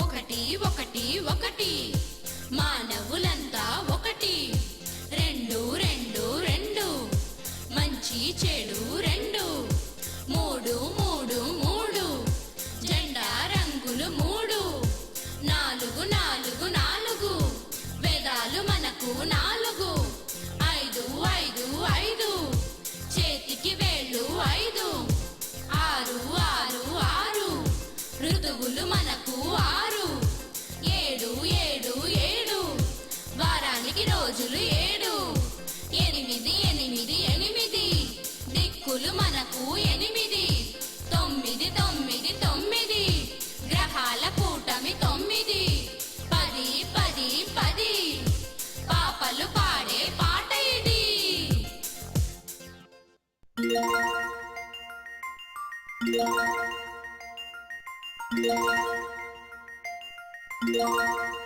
ఒకటి ఒకటి ఒకటి మానవులంతా ఒకటి రెండు రెండు రెండు మంచి చెడు రెండు మూడు మూడు మూడు జెండా రంగులు మూడు నాలుగు నాలుగు నాలుగు వేదాలు మనకు నాలుగు ఐదు ఐదు ఐదు చేతికి వేళ్ళు ఐదు ఆరు ఆరు ఆరు ఋతువులు మనకు ఆరు ఏడు ఏడు ఏడు వారానికి రోజులు ఏడు ఎనిమిది ఎనిమిది ఎనిమిది దిక్కులు మనకు ఎనిమిది తొమ్మిది తొమ్మిది తొమ్మిది గ్రహాల కూటమి తొమ్మిది పది పది పది పాపలు పాడే పాట ఇది. Yeah.